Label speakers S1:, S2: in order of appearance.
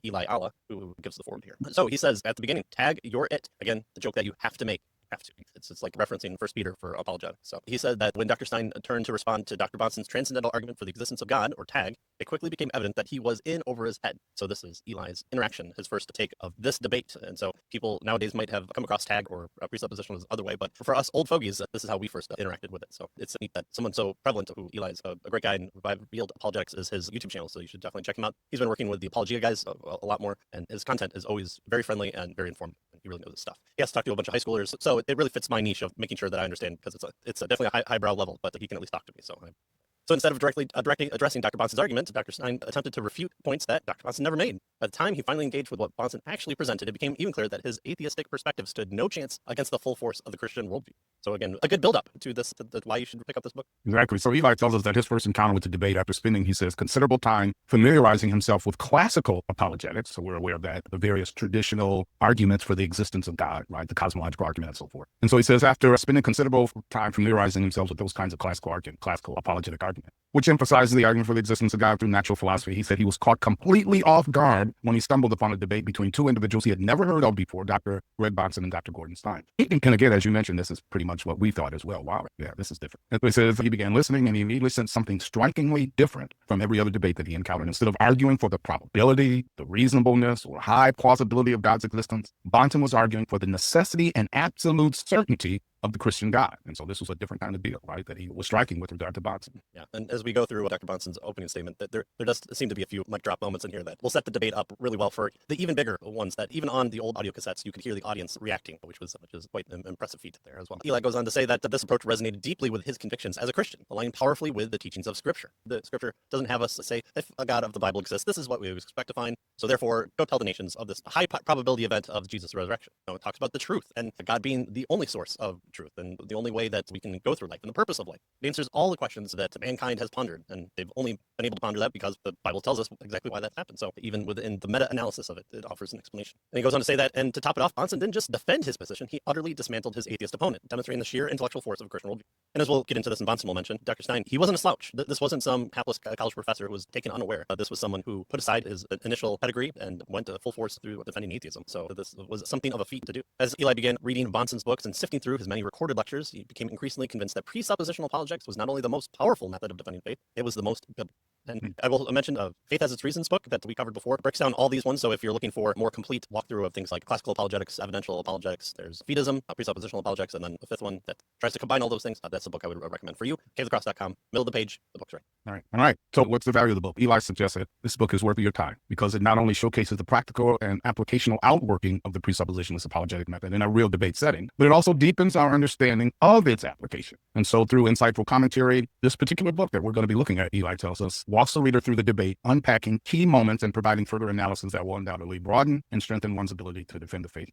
S1: Eli Allah, who gives the forward here. So he says at the beginning, tag your it. Again, the joke that you have to make. Have to. It's like referencing First Peter for apologetics. So he said that when Dr. Stein turned to respond to Dr. Bahnsen's transcendental argument for the existence of God, or tag, it quickly became evident that he was in over his head. So this is Eli's interaction, his first take of this debate. And so people nowadays might have come across tag or presuppositionalism other way, but for us old fogies, this is how we first interacted with it. So it's neat that someone so prevalent, who Eli's a great guy, and Revealed Apologetics is his YouTube channel, so you should definitely check him out. He's been working with the Apologia guys a lot more, and his content is always very friendly and very informative. He really knows his stuff. He has to talk to a bunch of high schoolers, so it really fits my niche of making sure that I understand, because it's definitely a highbrow level, but he can at least talk to me. So instead of directly addressing Dr. Bahnsen's argument, Dr. Stein attempted to refute points that Dr. Bahnsen never made. By the time he finally engaged with what Bahnsen actually presented, it became even clear that his atheistic perspective stood no chance against the full force of the Christian worldview. So again, a good build-up to this, why you should pick up this book.
S2: Exactly. So Eli tells us that his first encounter with the debate, after spending, he says, considerable time familiarizing himself with classical apologetics, so we're aware of that, the various traditional arguments for the existence of God, right, the cosmological argument and so forth. And so he says, after spending considerable time familiarizing himself with those kinds of classical apologetic argument, which emphasizes the argument for the existence of God through natural philosophy, he said he was caught completely off guard when he stumbled upon a debate between two individuals he had never heard of before, Dr. Greg Bahnsen and Dr. Gordon Stein. And again, as you mentioned, this is pretty much what we thought as well. Wow, yeah, this is different. And he says he began listening, and he immediately sensed something strikingly different from every other debate that he encountered. Instead of arguing for the probability, the reasonableness, or high plausibility of God's existence, Bahnsen was arguing for the necessity and absolute certainty of the Christian God. And so this was a different kind of deal, right, that he was striking with regard to Bahnsen.
S1: Yeah, and as we go through Dr. Bahnsen's opening statement, that there does seem to be a few mic drop moments in here that will set the debate up really well for the even bigger ones that even on the old audio cassettes, you could hear the audience reacting, which is quite an impressive feat there as well. Eli goes on to say that this approach resonated deeply with his convictions as a Christian, aligning powerfully with the teachings of Scripture. The Scripture doesn't have us say, if a God of the Bible exists, this is what we would expect to find. So therefore, go tell the nations of this high probability event of Jesus' resurrection. No, it talks about the truth and God being the only source of truth and the only way that we can go through life and the purpose of life. It answers all the questions that mankind has pondered, and they've only been able to ponder that because the Bible tells us exactly why that happened. So even within the meta-analysis of it, it offers an explanation. And he goes on to say that, and to top it off, Bahnsen didn't just defend his position, he utterly dismantled his atheist opponent, demonstrating the sheer intellectual force of a Christian worldview. And as we'll get into this, and Bahnsen will mention, Dr. Stein, he wasn't a slouch. This wasn't some hapless college professor who was taken unaware. This was someone who put aside his initial pedigree and went to full force through defending atheism. So this was something of a feat to do. As Eli began reading Bahnsen's books and sifting through his many recorded lectures, he became increasingly convinced that presuppositional apologetics was not only the most powerful method of defending faith, it was the most biblical. And I will mention Faith Has Its Reasons book that we covered before. It breaks down all these ones. So if you're looking for a more complete walkthrough of things like classical apologetics, evidential apologetics, there's Fideism, presuppositional apologetics, and then a fifth one that tries to combine all those things. That's the book I would recommend for you. caveofthecross.com, middle of the page, the book's right.
S2: All right. So what's the value of the book? Eli suggested this book is worth your time because it not only showcases the practical and applicational outworking of the presuppositionalist apologetic method in a real debate setting, but it also deepens our understanding of its application. And so through insightful commentary, this particular book that we're going to be looking at, Eli tells us, walks the reader through the debate, unpacking key moments and providing further analysis that will undoubtedly broaden and strengthen one's ability to defend the faith.